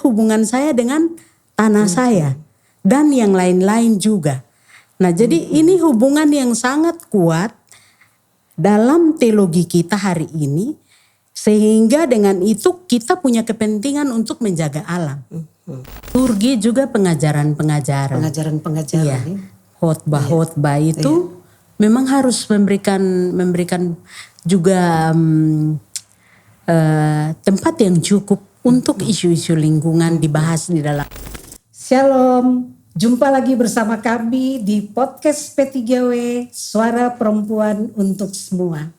hubungan saya dengan tanah saya dan yang lain-lain juga. Nah, jadi ini hubungan yang sangat kuat dalam teologi kita hari ini, sehingga dengan itu kita punya kepentingan untuk menjaga alam. Liturgi juga pengajaran-pengajaran. Pengajaran-pengajaran. Iya. Khotbah-khotbah itu memang harus memberikan juga tempat yang cukup untuk isu-isu lingkungan dibahas di dalam. Shalom, jumpa lagi bersama kami di podcast P3W, Suara Perempuan untuk Semua.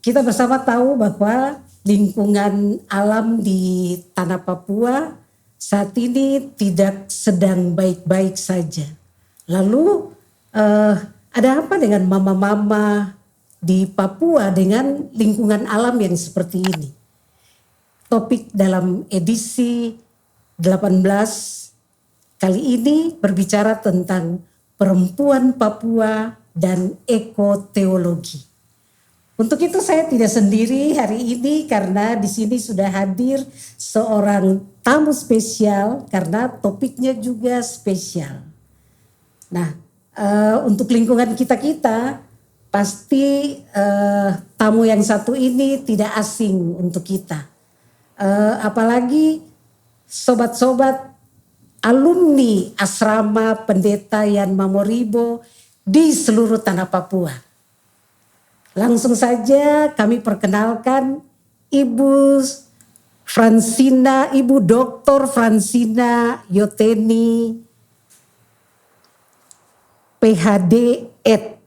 Kita bersama tahu bahwa lingkungan alam di tanah Papua saat ini tidak sedang baik-baik saja. Lalu ada apa dengan mama-mama di Papua dengan lingkungan alam yang seperti ini? Topik dalam edisi 18 kali ini berbicara tentang perempuan Papua dan ekoteologi. Untuk itu saya tidak sendiri hari ini karena di sini sudah hadir seorang tamu spesial karena topiknya juga spesial. Nah, untuk lingkungan kita pasti tamu yang satu ini tidak asing untuk kita. Apalagi sobat-sobat alumni asrama pendeta Yan Mamoribo di seluruh tanah Papua. Langsung saja kami perkenalkan Ibu Dr. Fransina Yoteni, PhD Ed.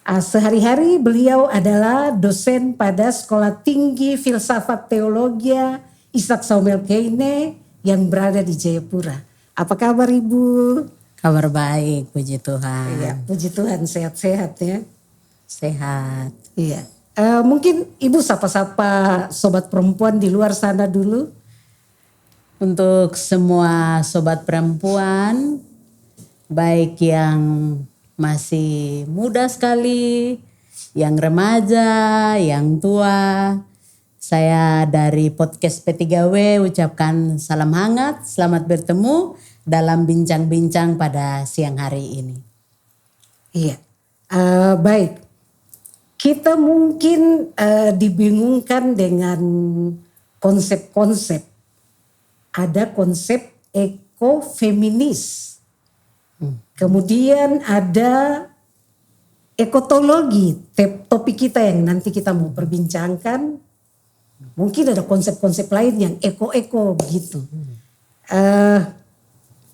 Sehari-hari beliau adalah dosen pada Sekolah Tinggi Filsafat Teologia Ishak Samuel Keine yang berada di Jayapura. Apa kabar Ibu? Kabar baik, puji Tuhan. Iya, puji Tuhan, sehat-sehat ya. Sehat. Iya. Mungkin Ibu sapa-sapa sobat perempuan di luar sana dulu. Untuk semua sobat perempuan, baik yang masih muda sekali, yang remaja, yang tua, saya dari podcast P3W ucapkan salam hangat, selamat bertemu dalam bincang-bincang pada siang hari ini. Iya, baik. Kita mungkin dibingungkan dengan konsep-konsep. Ada konsep ekofeminis. Kemudian ada ekotologi, topik kita yang nanti kita mau perbincangkan. Mungkin ada konsep-konsep lain yang eko-eko begitu.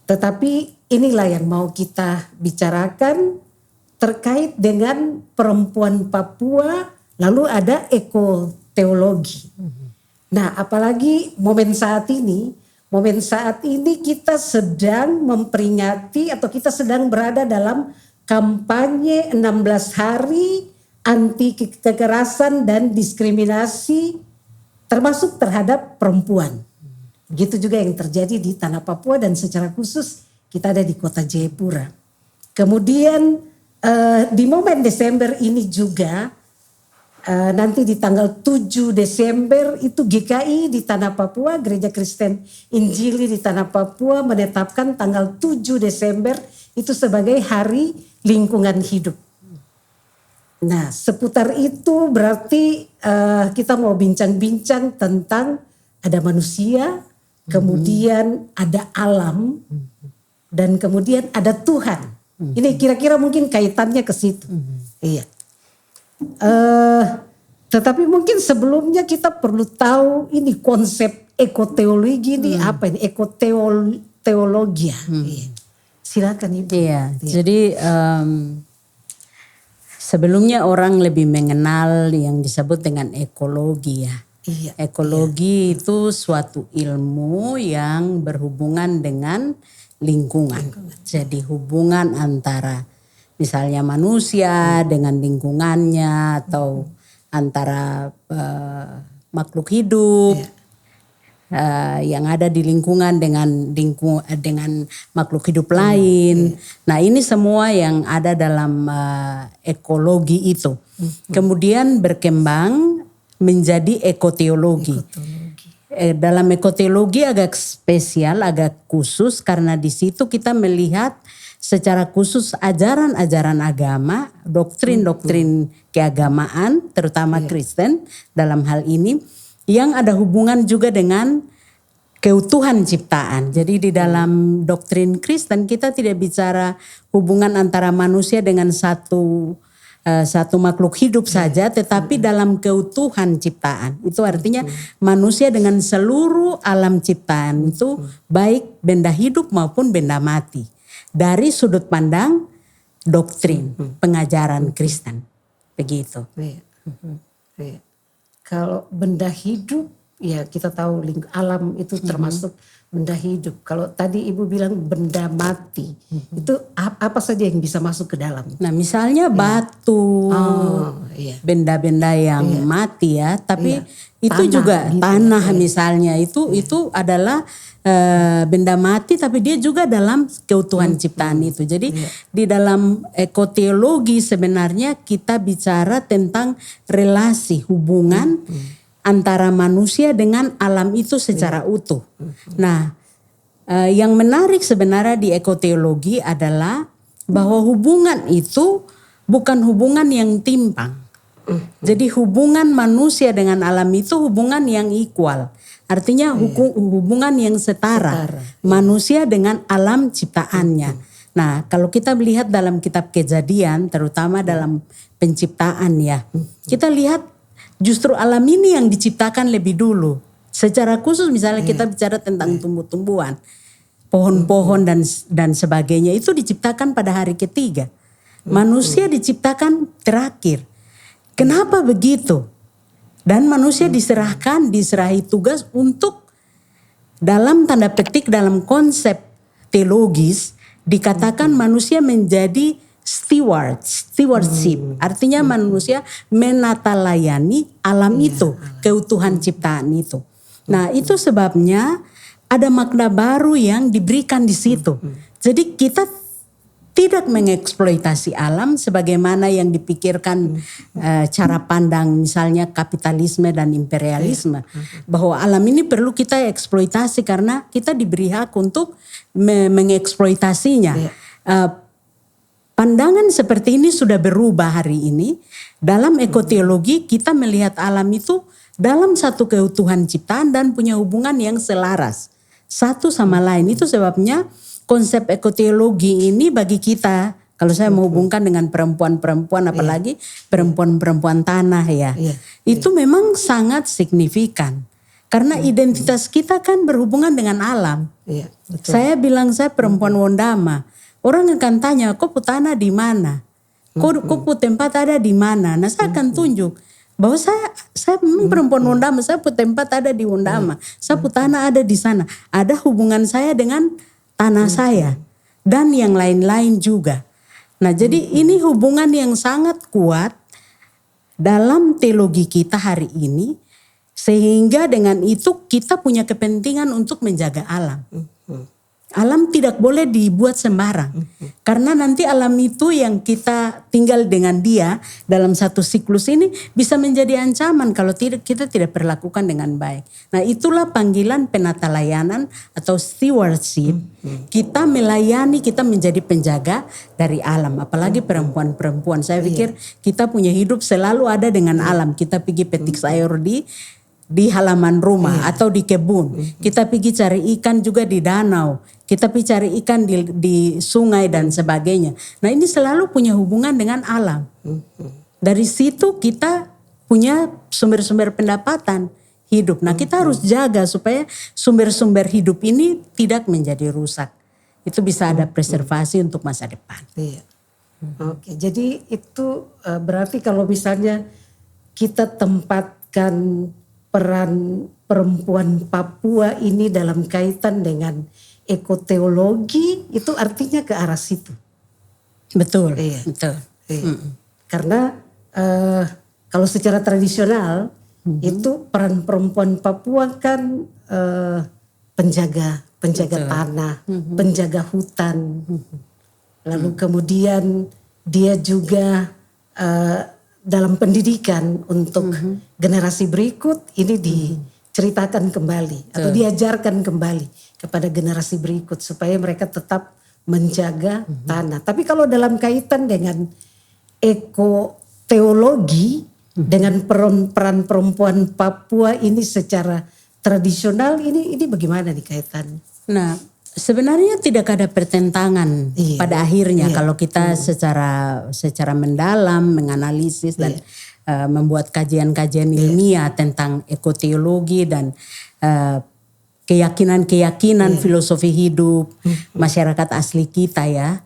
Tetapi inilah yang mau kita bicarakan terkait dengan perempuan Papua, lalu ada ekoteologi. Nah, apalagi momen saat ini kita sedang memperingati atau kita sedang berada dalam kampanye 16 hari anti kekerasan dan diskriminasi termasuk terhadap perempuan. Begitu juga yang terjadi di tanah Papua dan secara khusus kita ada di kota Jayapura. Kemudian di momen Desember ini juga nanti di tanggal 7 Desember itu GKI di tanah Papua, Gereja Kristen Injili di tanah Papua menetapkan tanggal 7 Desember itu sebagai Hari Lingkungan Hidup. Nah, seputar itu berarti kita mau bincang-bincang tentang ada manusia, kemudian ada alam, dan kemudian ada Tuhan. Ini kira-kira mungkin kaitannya ke situ. Iya. Tetapi mungkin sebelumnya kita perlu tahu ini konsep ekoteologi ini apa ini? Ekoteologi. Iya. Silakan Ibu. Iya. Jadi sebelumnya orang lebih mengenal yang disebut dengan ekologi ya. Iya. Ekologi itu suatu ilmu yang berhubungan dengan lingkungan. Jadi hubungan antara misalnya manusia dengan lingkungannya atau antara makhluk hidup yang ada di lingkungan dengan makhluk hidup lain. Nah, ini semua yang ada dalam ekologi itu. Kemudian berkembang menjadi ekoteologi. dalam ekoteologi agak spesial, agak khusus karena di situ kita melihat secara khusus ajaran-ajaran agama, doktrin-doktrin keagamaan, terutama Kristen dalam hal ini, yang ada hubungan juga dengan keutuhan ciptaan. Jadi di dalam doktrin Kristen kita tidak bicara hubungan antara manusia dengan satu makhluk hidup saja, tetapi dalam keutuhan ciptaan. Itu artinya manusia dengan seluruh alam ciptaan itu baik benda hidup maupun benda mati. Dari sudut pandang doktrin pengajaran Kristen. Begitu. Iya. Iya. Kalau benda hidup, ya kita tahu alam itu termasuk benda hidup. Kalau tadi Ibu bilang benda mati, itu apa saja yang bisa masuk ke dalam? Nah misalnya batu, benda-benda yang mati ya, tapi itu tanah, juga gitu, tanah misalnya itu adalah benda mati, tapi dia juga dalam keutuhan ciptaan itu. Jadi di dalam ekoteologi sebenarnya kita bicara tentang relasi hubungan antara manusia dengan alam itu secara utuh. Nah, yang menarik sebenarnya di ekoteologi adalah bahwa hubungan itu bukan hubungan yang timpang. Jadi hubungan manusia dengan alam itu hubungan yang equal. Artinya hubungan yang setara. Manusia dengan alam ciptaannya. Nah, kalau kita melihat dalam kitab Kejadian, terutama dalam penciptaan ya, kita lihat justru alam ini yang diciptakan lebih dulu. Secara khusus misalnya kita bicara tentang tumbuh-tumbuhan, pohon-pohon dan sebagainya itu diciptakan pada hari ketiga. Manusia diciptakan terakhir. Kenapa begitu? Dan manusia diserahi tugas untuk dalam tanda petik dalam konsep teologis dikatakan manusia menjadi stewardship. Artinya manusia menatalayani alam itu, keutuhan ciptaan itu. Nah, itu sebabnya ada makna baru yang diberikan di situ. Jadi kita tidak mengeksploitasi alam sebagaimana yang dipikirkan cara pandang misalnya kapitalisme dan imperialisme. Bahwa alam ini perlu kita eksploitasi karena kita diberi hak untuk mengeksploitasinya. Pandangan seperti ini sudah berubah hari ini. Dalam ekoteologi kita melihat alam itu dalam satu keutuhan ciptaan dan punya hubungan yang selaras. Satu sama lain. Itu sebabnya konsep ekoteologi ini bagi kita, kalau saya menghubungkan dengan perempuan-perempuan apalagi perempuan-perempuan tanah ya. Itu memang sangat signifikan. Karena identitas kita kan berhubungan dengan alam. Betul. Saya bilang saya perempuan Wondama. Orang akan tanya, kok putana di mana? Kok tempat ada di mana? Nah saya akan tunjuk bahwa saya memang perempuan Wondama, saya tempat ada di Wondama, saya putana ada di sana. Ada hubungan saya dengan tanah saya dan yang lain-lain juga. Nah jadi ini hubungan yang sangat kuat dalam teologi kita hari ini, sehingga dengan itu kita punya kepentingan untuk menjaga alam. Alam tidak boleh dibuat sembarang. Karena nanti alam itu yang kita tinggal dengan dia dalam satu siklus ini bisa menjadi ancaman kalau kita tidak perlakukan dengan baik. Nah itulah panggilan penatalayanan atau stewardship. Kita melayani, kita menjadi penjaga dari alam. Apalagi perempuan-perempuan. Saya pikir kita punya hidup selalu ada dengan alam. Kita pergi petik sayur di halaman rumah atau di kebun. Kita pergi cari ikan juga di danau. Kita pergi cari ikan di sungai dan sebagainya. Nah ini selalu punya hubungan dengan alam. Dari situ kita punya sumber-sumber pendapatan hidup. Nah kita harus jaga supaya sumber-sumber hidup ini tidak menjadi rusak. Itu bisa ada preservasi untuk masa depan. Oke, jadi itu berarti kalau misalnya kita tempatkan peran perempuan Papua ini dalam kaitan dengan ekoteologi, itu artinya ke arah situ. Betul, betul. Karena kalau secara tradisional itu peran perempuan Papua kan penjaga tanah, penjaga hutan. Lalu kemudian dia juga dalam pendidikan untuk generasi berikut ini ceritakan kembali atau diajarkan kembali kepada generasi berikut supaya mereka tetap menjaga tanah. Tapi kalau dalam kaitan dengan ekoteologi, dengan peran perempuan Papua ini secara tradisional, ini bagaimana nih kaitannya? Nah, sebenarnya tidak ada pertentangan pada akhirnya kalau kita secara mendalam menganalisis dan membuat kajian-kajian ilmiah tentang ekoteologi dan keyakinan-keyakinan filosofi hidup masyarakat asli kita ya.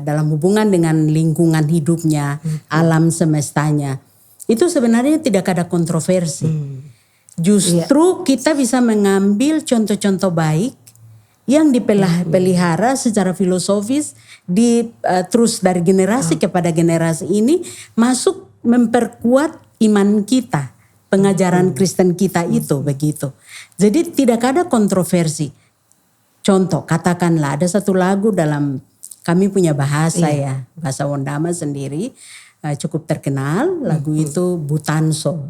Dalam hubungan dengan lingkungan hidupnya, alam semestanya. Itu sebenarnya tidak ada kontroversi. Justru kita bisa mengambil contoh-contoh baik yang dipelihara secara filosofis terus dari generasi kepada generasi ini masuk memperkuat iman kita, pengajaran Kristen kita itu begitu. Jadi tidak ada kontroversi. Contoh katakanlah ada satu lagu dalam kami punya bahasa ya, bahasa Wondama sendiri cukup terkenal, lagu itu Butanso.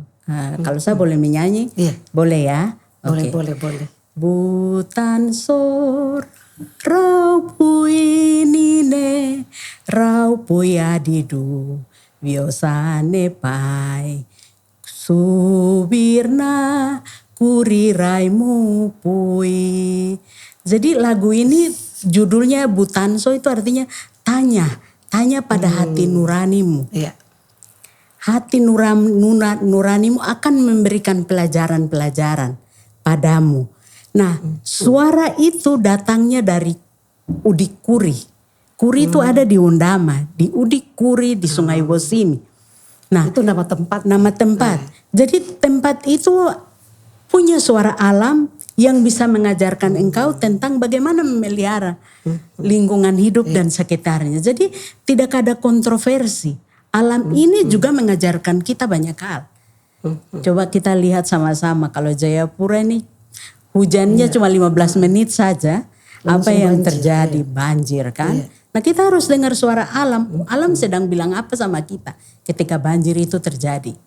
Kalau saya boleh menyanyi, boleh ya? Boleh, Okay. boleh. Butansor rau inine rau didu biosane pai subirna kuriraimu pui. Jadi lagu ini judulnya Butanso itu artinya tanya pada hati nuranimu. Hati nuranimu akan memberikan pelajaran-pelajaran padamu. Nah, suara itu datangnya dari Udik Kuri. Kuri itu ada di Undama, di Udik Kuri di Sungai Bosimi. Nah, Itu nama tempat. Nama tempat. Jadi tempat itu punya suara alam yang bisa mengajarkan engkau tentang bagaimana memelihara lingkungan hidup dan sekitarnya. Jadi tidak ada kontroversi. Alam ini juga mengajarkan kita banyak hal. Coba kita lihat sama-sama kalau Jayapura ini hujannya cuma 15 menit saja, apa yang terjadi? Banjir kan? Nah kita harus dengar suara alam. Alam sedang bilang apa sama kita ketika banjir itu terjadi.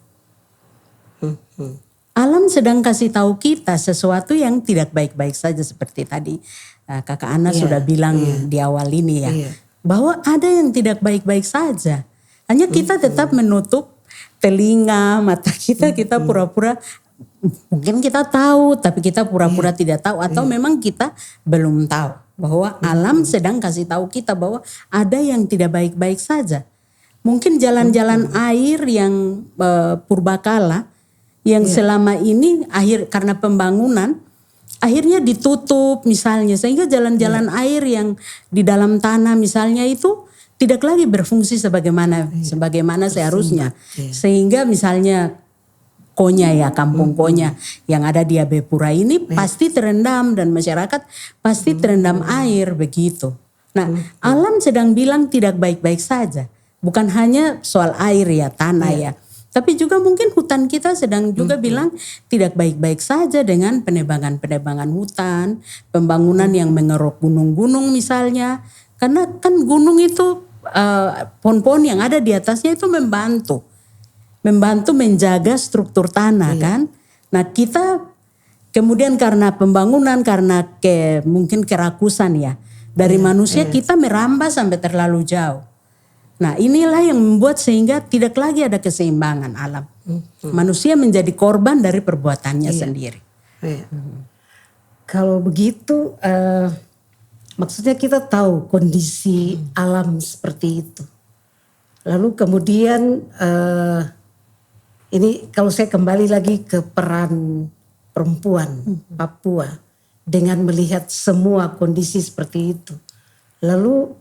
Alam sedang kasih tahu kita sesuatu yang tidak baik-baik saja seperti tadi Kakak Ana sudah bilang di awal ini ya. Bahwa ada yang tidak baik-baik saja. Hanya kita tetap menutup telinga, mata kita pura-pura mungkin kita tahu tapi kita pura-pura tidak tahu atau memang kita belum tahu bahwa alam sedang kasih tahu kita bahwa ada yang tidak baik-baik saja. Mungkin jalan-jalan air yang purbakala yang selama ini karena pembangunan akhirnya ditutup misalnya sehingga jalan-jalan air yang di dalam tanah misalnya itu tidak lagi berfungsi sebagaimana seharusnya. Sehingga misalnya Konya ya, kampung Konya yang ada di Abepura ini pasti terendam dan masyarakat pasti terendam air begitu. Nah, alam sedang bilang tidak baik-baik saja. Bukan hanya soal air ya, tanah ya. Tapi juga mungkin hutan kita sedang juga bilang tidak baik-baik saja dengan penebangan-penebangan hutan, pembangunan yang mengeruk gunung-gunung misalnya. Karena kan gunung itu pohon-pohon yang ada di atasnya itu membantu menjaga struktur tanah kan. Nah kita kemudian karena pembangunan, karena mungkin kerakusan ya dari manusia kita merambah sampai terlalu jauh. Nah inilah yang membuat sehingga tidak lagi ada keseimbangan alam. Manusia menjadi korban dari perbuatannya sendiri. Kalau begitu maksudnya kita tahu kondisi alam seperti itu. Lalu kemudian ini kalau saya kembali lagi ke peran perempuan Papua dengan melihat semua kondisi seperti itu. Lalu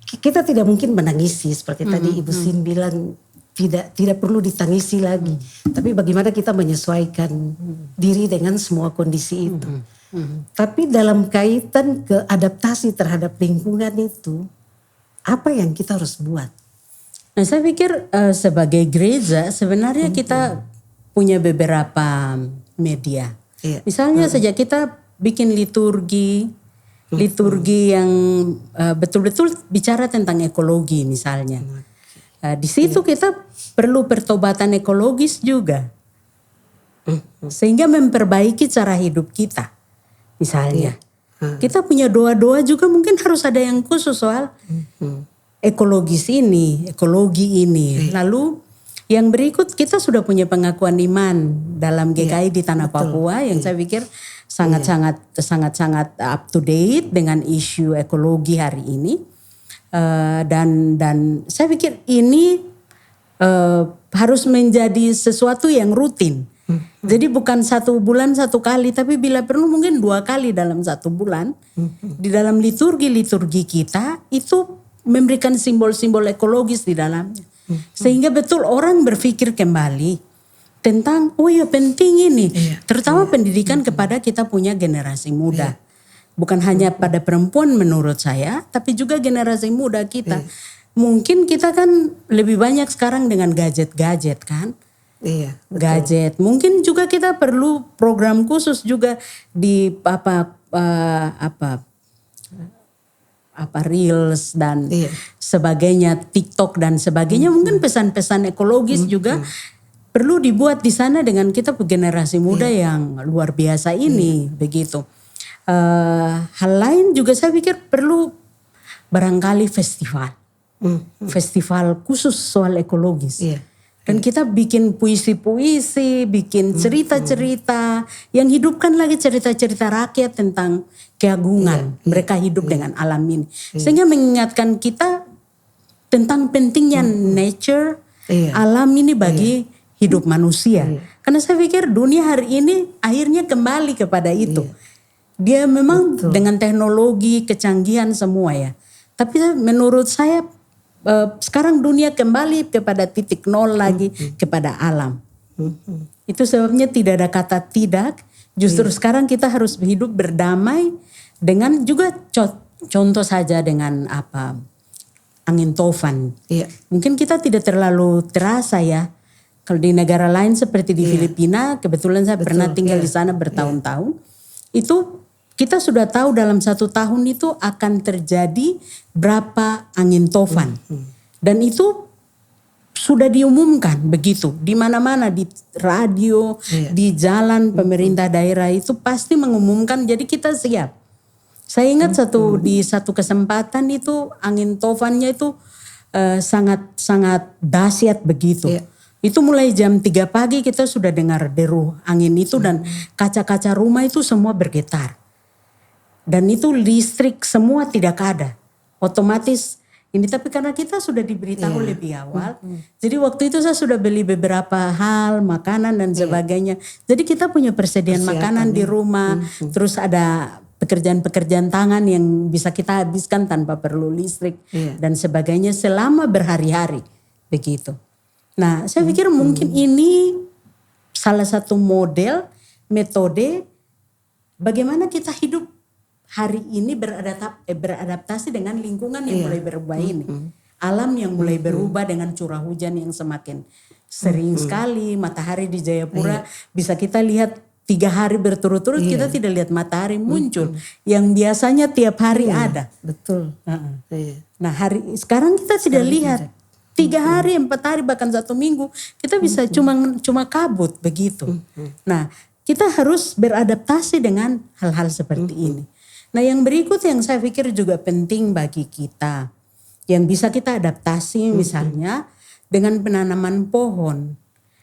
kita tidak mungkin menangisi seperti tadi Ibu Sin bilang tidak perlu ditangisi lagi. Tapi bagaimana kita menyesuaikan diri dengan semua kondisi itu. Tapi dalam kaitan ke adaptasi terhadap lingkungan itu, apa yang kita harus buat? Nah saya pikir sebagai gereja sebenarnya kita punya beberapa media. Misalnya saja kita bikin liturgi yang betul-betul bicara tentang ekologi misalnya. Di situ kita perlu pertobatan ekologis juga. Sehingga memperbaiki cara hidup kita. Misalnya, kita punya doa-doa juga mungkin harus ada yang khusus soal ekologi ini. Lalu yang berikut kita sudah punya pengakuan iman dalam GKI di Tanah Papua yang saya pikir sangat-sangat up to date dengan isu ekologi hari ini. Dan saya pikir ini harus menjadi sesuatu yang rutin. Jadi bukan 1 bulan 1 kali, tapi bila perlu mungkin 2 kali dalam 1 bulan. Di dalam liturgi kita itu memberikan simbol-simbol ekologis di dalamnya. Sehingga betul orang berpikir kembali tentang penting ini. Terutama pendidikan kepada kita punya generasi muda. Bukan hanya pada perempuan menurut saya, tapi juga generasi muda kita. Mungkin kita kan lebih banyak sekarang dengan gadget-gadget kan. Iya, Gadget. Mungkin juga kita perlu program khusus juga di Reels dan sebagainya, TikTok dan sebagainya. Mungkin pesan-pesan ekologis juga perlu dibuat di sana dengan kita generasi muda yang luar biasa ini, begitu. Hal lain juga saya pikir perlu barangkali festival khusus soal ekologis. Dan kita bikin puisi-puisi, bikin cerita-cerita yang hidupkan lagi cerita-cerita rakyat tentang keagungan mereka hidup dengan alam ini. Sehingga mengingatkan kita tentang pentingnya nature, alam ini bagi hidup manusia. Karena saya pikir dunia hari ini akhirnya kembali kepada itu. Dia memang dengan teknologi, kecanggihan semua ya. Tapi menurut saya sekarang dunia kembali kepada titik nol lagi, kepada alam. Itu sebabnya tidak ada kata tidak. Justru sekarang kita harus hidup berdamai dengan juga contoh saja dengan angin tofan. Mungkin kita tidak terlalu terasa ya. Kalau di negara lain seperti di Filipina, kebetulan saya pernah tinggal di sana bertahun-tahun. Itu kita sudah tahu dalam 1 tahun itu akan terjadi berapa angin tofan. Dan itu sudah diumumkan begitu. Di mana-mana, di radio, di jalan pemerintah daerah itu pasti mengumumkan. Jadi kita siap. Saya ingat di satu kesempatan itu angin tofannya itu sangat dahsyat begitu. Itu mulai jam 3 pagi kita sudah dengar deru angin itu dan kaca-kaca rumah itu semua bergetar. Dan itu listrik semua tidak ada. Otomatis ini, tapi karena kita sudah diberitahu lebih awal. Jadi waktu itu saya sudah beli beberapa hal, makanan dan sebagainya. Jadi kita punya persediaan makanan di rumah. Terus ada pekerjaan-pekerjaan tangan yang bisa kita habiskan tanpa perlu listrik. Dan sebagainya selama berhari-hari. Begitu. Nah saya pikir mungkin ini salah satu model, metode bagaimana kita hidup hari ini beradaptasi dengan lingkungan yang mulai berubah ini. Alam yang mulai berubah dengan curah hujan yang semakin sering sekali. Matahari di Jayapura bisa kita lihat 3 hari berturut-turut kita tidak lihat matahari muncul. Yang biasanya tiap hari ada. Betul. Nah sekarang kita tidak lihat. 3 hari, 4 hari, bahkan 1 minggu. Kita bisa cuma kabut begitu. Nah kita harus beradaptasi dengan hal-hal seperti ini. Nah yang berikut yang saya pikir juga penting bagi kita. Yang bisa kita adaptasi misalnya dengan penanaman pohon.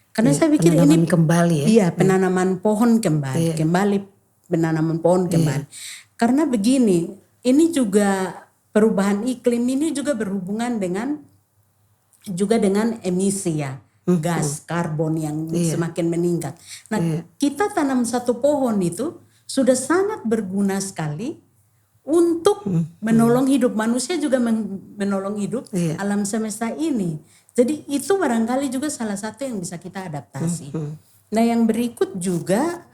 Karena saya pikir ini kembali ya. Iya, penanaman pohon kembali. Kembali penanaman pohon kembali. Karena begini, ini juga perubahan iklim ini juga berhubungan dengan emisi ya. Gas karbon yang semakin meningkat. Nah kita tanam 1 pohon itu sudah sangat berguna sekali untuk menolong hidup manusia, juga menolong hidup alam semesta ini. Jadi itu barangkali juga salah satu yang bisa kita adaptasi. Nah yang berikut juga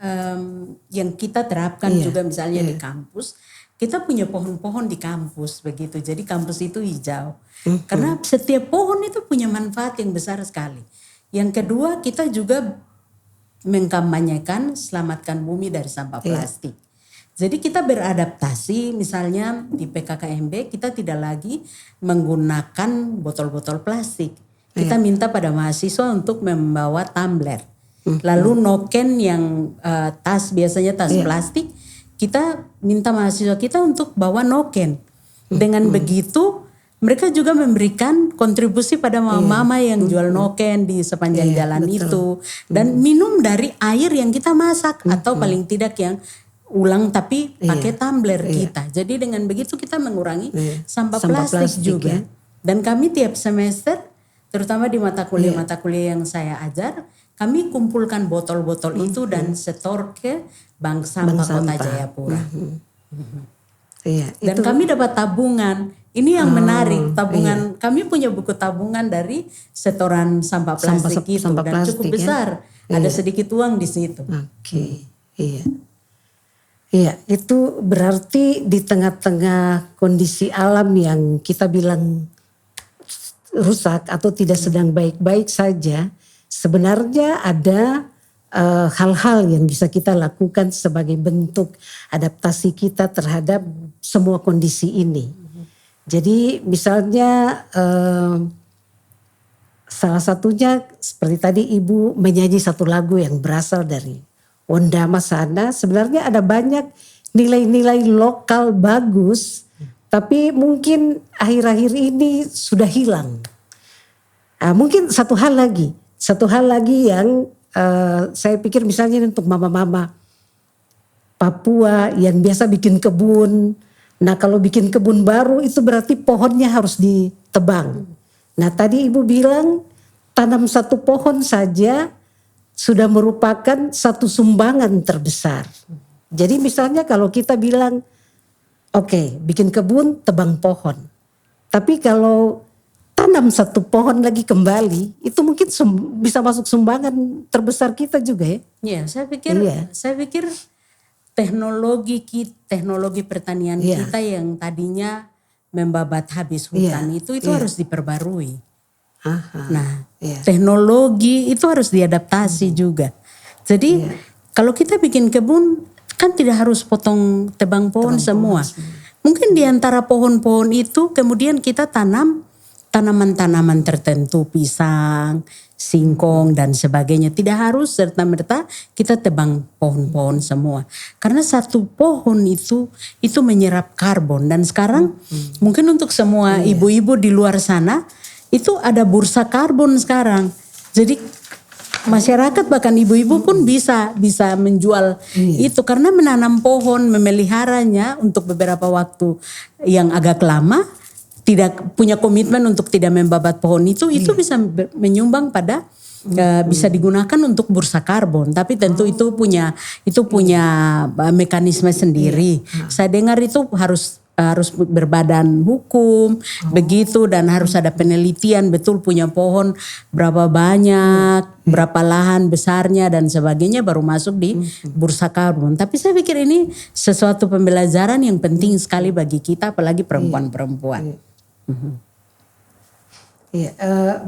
yang kita terapkan juga misalnya di kampus. Kita punya pohon-pohon di kampus begitu. Jadi kampus itu hijau. Karena setiap pohon itu punya manfaat yang besar sekali. Yang kedua kita juga mengkampanyekan selamatkan bumi dari sampah plastik. Jadi kita beradaptasi misalnya di PKKMB kita tidak lagi menggunakan botol-botol plastik. Kita minta pada mahasiswa untuk membawa tumbler. Lalu noken yang tas, biasanya tas plastik, kita minta mahasiswa kita untuk bawa noken. Dengan begitu mereka juga memberikan kontribusi pada mama-mama yang jual noken di sepanjang jalan itu. Dan minum dari air yang kita masak atau paling tidak yang ulang tapi pakai tumbler kita. Jadi dengan begitu kita mengurangi sampah plastik juga. Dan kami tiap semester, terutama di mata kuliah yang saya ajar, kami kumpulkan botol-botol itu dan setor ke Bank Sampah Kota Jayapura. Dan kami dapat tabungan. Ini yang menarik, tabungan. Kami punya buku tabungan dari setoran sampah plastik itu dan cukup besar. Ada sedikit uang di situ. Iya, itu berarti di tengah-tengah kondisi alam yang kita bilang rusak atau tidak sedang baik-baik saja, sebenarnya ada hal-hal yang bisa kita lakukan sebagai bentuk adaptasi kita terhadap semua kondisi ini. Jadi misalnya salah satunya seperti tadi Ibu menyanyi satu lagu yang berasal dari Wondama sana. Sebenarnya ada banyak nilai-nilai lokal bagus, tapi mungkin akhir-akhir ini sudah hilang. Mungkin satu hal lagi yang saya pikir misalnya untuk mama-mama Papua yang biasa bikin kebun. Nah kalau bikin kebun baru itu berarti pohonnya harus ditebang. Nah tadi Ibu bilang tanam satu pohon saja sudah merupakan satu sumbangan terbesar. Jadi misalnya kalau kita bilang oke, bikin kebun tebang pohon. Tapi kalau tanam satu pohon lagi kembali, itu mungkin bisa masuk sumbangan terbesar kita juga ya. Iya, saya pikir teknologi pertanian kita yang tadinya membabat habis hutan itu harus diperbarui. Teknologi itu harus diadaptasi juga. Jadi kalau kita bikin kebun kan tidak harus tebang pohon semua. Mungkin di antara pohon-pohon itu kemudian kita tanam tanaman-tanaman tertentu, pisang, singkong dan sebagainya. Tidak harus serta-merta kita tebang pohon-pohon semua. Karena satu pohon itu menyerap karbon. Dan sekarang mungkin untuk semua ibu-ibu di luar sana itu ada bursa karbon sekarang. Jadi masyarakat bahkan ibu-ibu pun bisa menjual itu karena menanam pohon, memeliharanya untuk beberapa waktu yang agak lama. Tidak punya komitmen untuk tidak membabat pohon itu bisa menyumbang pada bisa digunakan untuk bursa karbon. Tapi tentu itu punya mekanisme sendiri. Saya dengar itu harus berbadan hukum begitu dan harus ada penelitian betul punya pohon berapa banyak, berapa lahan besarnya dan sebagainya baru masuk di bursa karbon. Tapi saya pikir ini sesuatu pembelajaran yang penting sekali bagi kita apalagi perempuan-perempuan.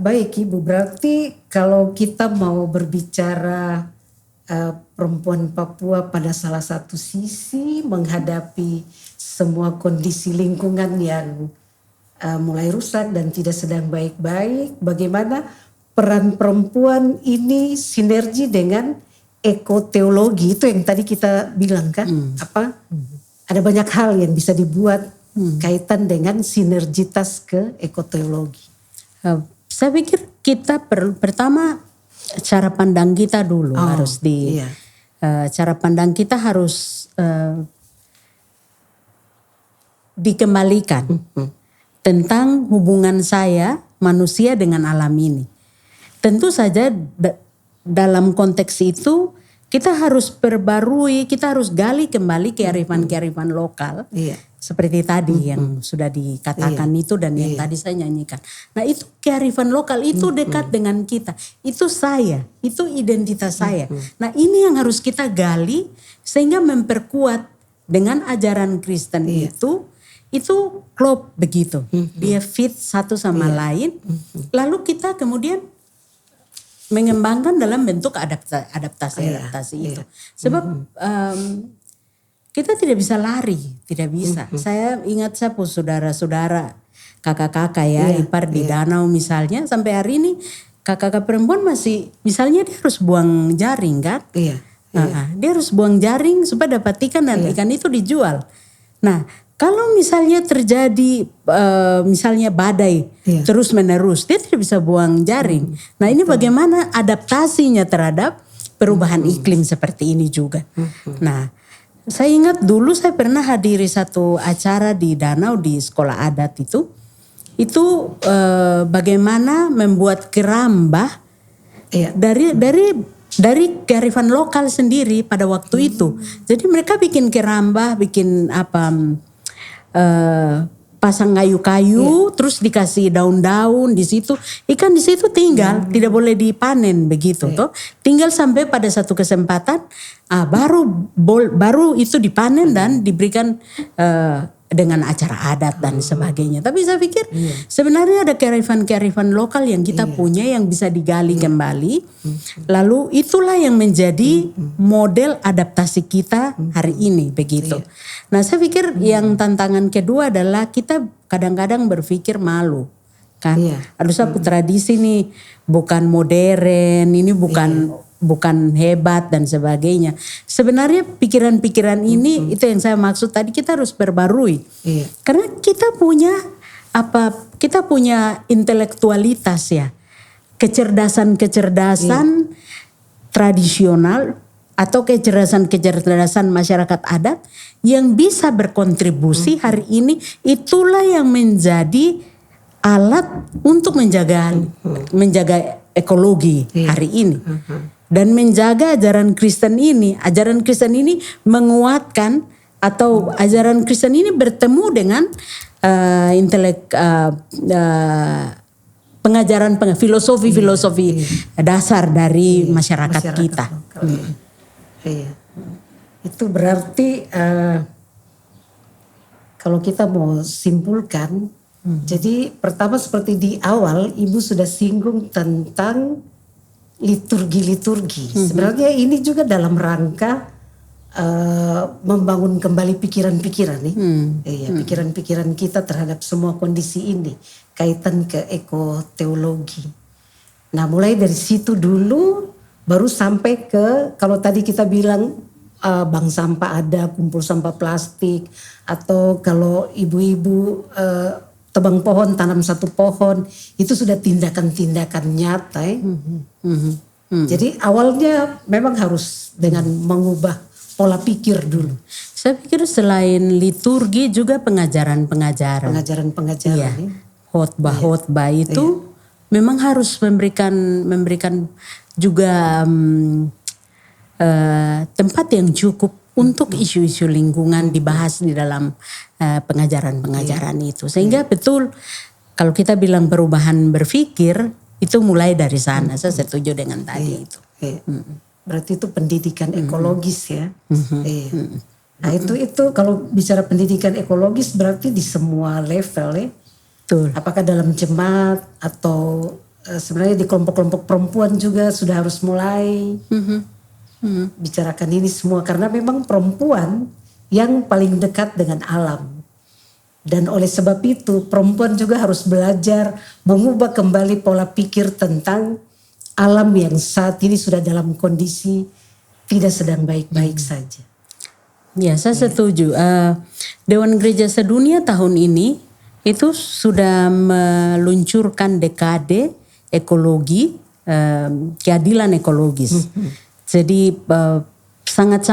Baik Ibu, berarti kalau kita mau berbicara perempuan Papua pada salah satu sisi menghadapi semua kondisi lingkungan yang mulai rusak dan tidak sedang baik-baik, bagaimana peran perempuan ini sinergi dengan ekoteologi itu yang tadi kita bilang kan, ada banyak hal yang bisa dibuat kaitan dengan sinergitas ke ekoteologi. Saya pikir kita pertama cara pandang kita dulu harus cara pandang kita harus dikembalikan tentang hubungan saya manusia dengan alam ini. Tentu saja dalam konteks itu kita harus perbarui, kita harus gali kembali kearifan-kearifan lokal. Seperti tadi yang sudah dikatakan itu dan yang tadi saya nyanyikan. Nah itu kearifan lokal itu dekat dengan kita. Itu saya, itu identitas saya. Nah ini yang harus kita gali sehingga memperkuat dengan ajaran Kristen itu klop begitu. Dia fit satu sama lain. Lalu kita kemudian mengembangkan dalam bentuk adaptasi itu. Sebab kita tidak bisa lari, tidak bisa. Saya ingat saya saudara-saudara, kakak-kakak ipar di danau misalnya sampai hari ini kakak perempuan masih, misalnya dia harus buang jaring kan? Iya. Dia harus buang jaring supaya dapat ikan dan ikan itu dijual. Nah, kalau misalnya terjadi misalnya badai terus menerus, dia tidak bisa buang jaring. Nah, ini bagaimana adaptasinya terhadap perubahan iklim seperti ini juga. Nah, saya ingat dulu saya pernah hadiri satu acara di danau di sekolah adat itu bagaimana membuat kerambah dari kearifan lokal sendiri pada waktu itu. Jadi mereka bikin kerambah, bikin pasang kayu-kayu, terus dikasih daun-daun di situ. Ikan di situ tinggal, tidak boleh dipanen begitu, toh. Tinggal sampai pada satu kesempatan, baru itu dipanen dan diberikan dengan acara adat dan sebagainya. Tapi saya pikir sebenarnya ada kearifan-kearifan lokal yang kita punya yang bisa digali kembali. Lalu itulah yang menjadi model adaptasi kita hari ini begitu. Nah, saya pikir yang tantangan kedua adalah kita kadang-kadang berpikir malu. Kan? Aduh, satu tradisi nih bukan modern, ini bukan hebat dan sebagainya. Sebenarnya pikiran-pikiran ini itu yang saya maksud tadi, kita harus perbarui. Karena kita punya intelektualitas ya. Kecerdasan tradisional atau kecerdasan masyarakat adat yang bisa berkontribusi hari ini, itulah yang menjadi alat untuk menjaga ekologi hari ini. Dan menjaga ajaran Kristen ini menguatkan, atau ajaran Kristen ini bertemu dengan pengajaran filosofi dasar dari masyarakat kita. Itu berarti kalau kita mau simpulkan, jadi pertama seperti di awal Ibu sudah singgung tentang liturgi. Sebenarnya ini juga dalam rangka membangun kembali pikiran-pikiran nih. Pikiran-pikiran kita terhadap semua kondisi ini, kaitan ke ekoteologi. Nah, mulai dari situ dulu baru sampai ke, kalau tadi kita bilang bank sampah ada, kumpul sampah plastik, atau kalau ibu-ibu tebang pohon, tanam satu pohon, itu sudah tindakan-tindakan nyata. Jadi awalnya memang harus dengan mengubah pola pikir dulu. Saya pikir selain liturgi juga pengajaran-pengajaran. Khotbah itu memang harus memberikan juga tempat yang cukup untuk isu-isu lingkungan dibahas di dalam pengajaran-pengajaran itu. Sehingga betul kalau kita bilang perubahan berpikir itu mulai dari sana. Saya setuju dengan tadi itu. Berarti itu pendidikan ekologis ya. Nah itu kalau bicara pendidikan ekologis berarti di semua level ya. Betul. Apakah dalam jemaat atau sebenarnya di kelompok-kelompok perempuan juga sudah harus mulai bicarakan ini semua, karena memang perempuan yang paling dekat dengan alam, dan oleh sebab itu perempuan juga harus belajar mengubah kembali pola pikir tentang alam yang saat ini sudah dalam kondisi tidak sedang baik-baik saja. Ya, saya setuju. Dewan Gereja Sedunia tahun ini itu sudah meluncurkan dekade ekologi, keadilan ekologis. Jadi sangat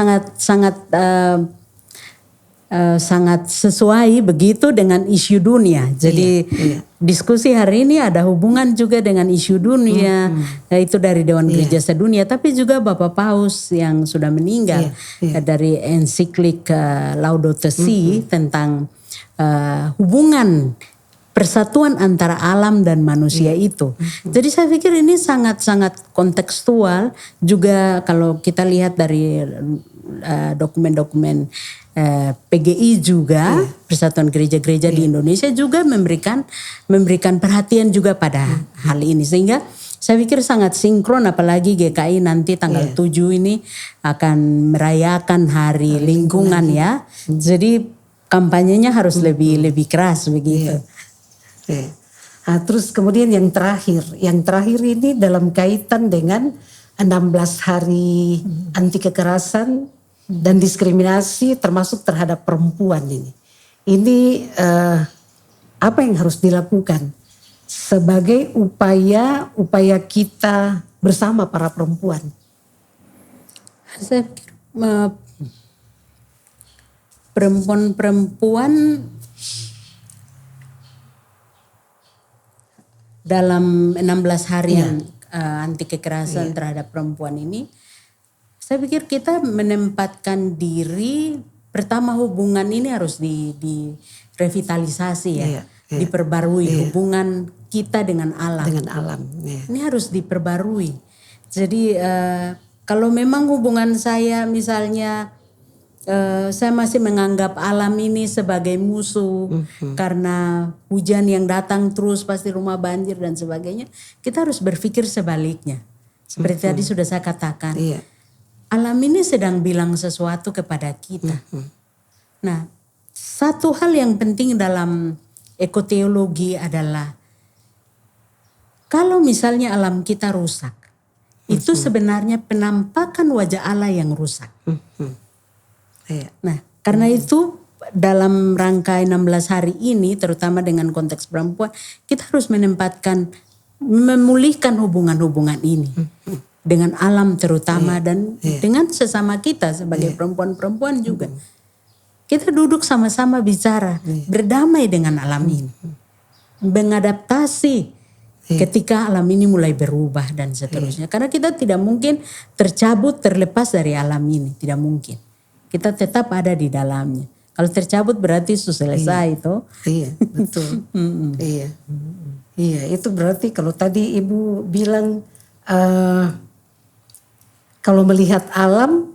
sesuai begitu dengan isu dunia. Jadi diskusi hari ini ada hubungan juga dengan isu dunia, itu dari Dewan Gereja Sedunia, tapi juga Bapak Paus yang sudah meninggal dari ensiklik Laudato Si tentang hubungan persatuan antara alam dan manusia itu. Jadi saya pikir ini sangat-sangat kontekstual juga kalau kita lihat dari dokumen-dokumen PGI juga, Persatuan Gereja-Gereja di Indonesia juga memberikan perhatian juga pada hal ini. Sehingga saya pikir sangat sinkron, apalagi GKI nanti tanggal 7 ini akan merayakan Hari Lingkungan ya. Jadi kampanyenya harus lebih keras begitu. Terus kemudian yang terakhir ini dalam kaitan dengan 16 hari anti kekerasan dan diskriminasi termasuk terhadap perempuan ini. Ini apa yang harus dilakukan sebagai upaya kita bersama para perempuan? Saya pikir perempuan-perempuan dalam 16 harian anti kekerasan terhadap perempuan ini, saya pikir kita menempatkan diri, pertama hubungan ini harus direvitalisasi ya, diperbarui hubungan kita dengan alam. Dengan alam. Ini harus diperbarui. Jadi kalau memang hubungan saya misalnya saya masih menganggap alam ini sebagai musuh karena hujan yang datang terus pasti rumah banjir dan sebagainya. Kita harus berpikir sebaliknya. Seperti tadi sudah saya katakan. Alam ini sedang bilang sesuatu kepada kita. Nah, satu hal yang penting dalam ekoteologi adalah kalau misalnya alam kita rusak, itu sebenarnya penampakan wajah Allah yang rusak. Nah, karena itu dalam rangka 16 hari ini, terutama dengan konteks perempuan, kita harus memulihkan hubungan-hubungan ini. Dengan alam terutama dan dengan sesama kita sebagai perempuan-perempuan juga. Kita duduk sama-sama bicara, berdamai dengan alam ini. Mengadaptasi ketika alam ini mulai berubah dan seterusnya. Karena kita tidak mungkin terlepas dari alam ini, tidak mungkin. Kita tetap ada di dalamnya. Kalau tercabut berarti sudah selesai itu. Iya, betul. Iya, itu berarti kalau tadi Ibu bilang kalau melihat alam,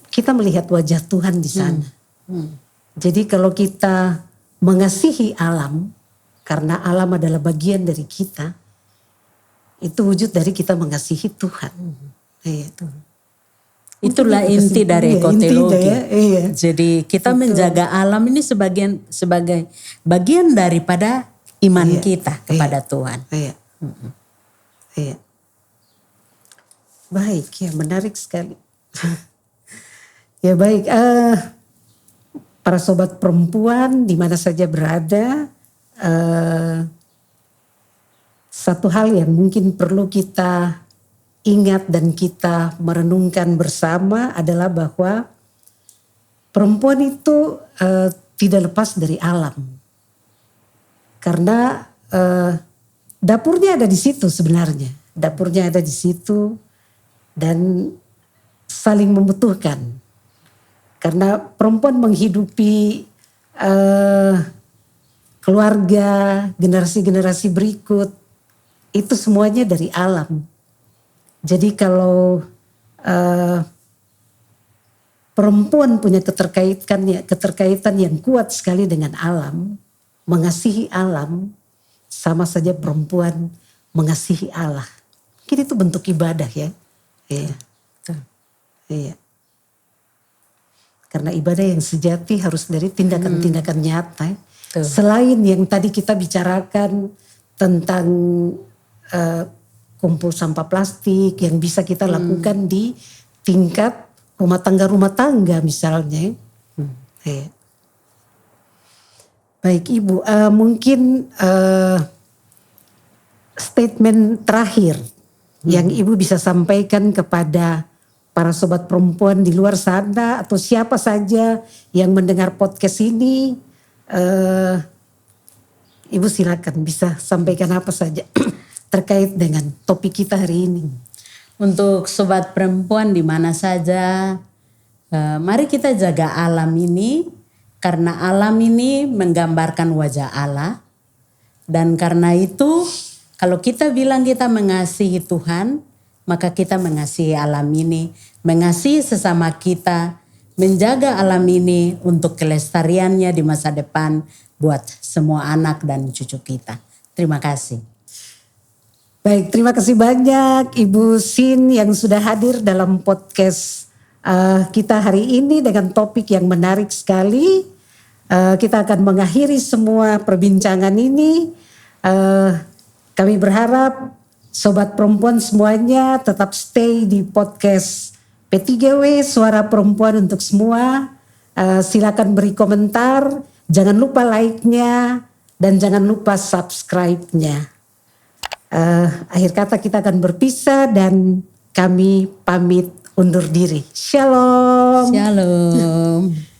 kita melihat wajah Tuhan di sana. Jadi kalau kita mengasihi alam, karena alam adalah bagian dari kita, itu wujud dari kita mengasihi Tuhan. Itulah inti dari ekoteologi. Jadi kita menjaga alam ini sebagai bagian daripada iman kita kepada Tuhan. Baik, ya menarik sekali. Ya baik, para sobat perempuan di mana saja berada, satu hal yang mungkin perlu kita ingat dan kita merenungkan bersama adalah bahwa perempuan itu tidak lepas dari alam. Karena dapurnya ada di situ sebenarnya. Dapurnya ada di situ dan saling membutuhkan. Karena perempuan menghidupi keluarga, generasi-generasi berikut, itu semuanya dari alam. Jadi kalau perempuan punya keterkaitan yang kuat sekali dengan alam, mengasihi alam, sama saja perempuan mengasihi Allah. Mungkin itu bentuk ibadah ya. Iya. Karena ibadah yang sejati harus dari tindakan-tindakan nyata. Selain yang tadi kita bicarakan tentang kumpul sampah plastik yang bisa kita lakukan di tingkat rumah tangga misalnya. Baik Ibu, mungkin statement terakhir yang Ibu bisa sampaikan kepada para sobat perempuan di luar sana atau siapa saja yang mendengar podcast ini, Ibu silakan bisa sampaikan apa saja terkait dengan topik kita hari ini. Untuk sobat perempuan di mana saja, mari kita jaga alam ini karena alam ini menggambarkan wajah Allah. Dan karena itu kalau kita bilang kita mengasihi Tuhan, maka kita mengasihi alam ini, mengasihi sesama kita, menjaga alam ini untuk kelestariannya di masa depan buat semua anak dan cucu kita. Terima kasih. Baik, terima kasih banyak Ibu Sin yang sudah hadir dalam podcast kita hari ini dengan topik yang menarik sekali. Kita akan mengakhiri semua perbincangan ini Kami berharap sobat perempuan semuanya tetap stay di podcast P3W Suara Perempuan untuk semua. Silakan beri komentar, jangan lupa like-nya dan jangan lupa subscribe-nya. Akhir kata kita akan berpisah dan kami pamit undur diri. Shalom. Shalom.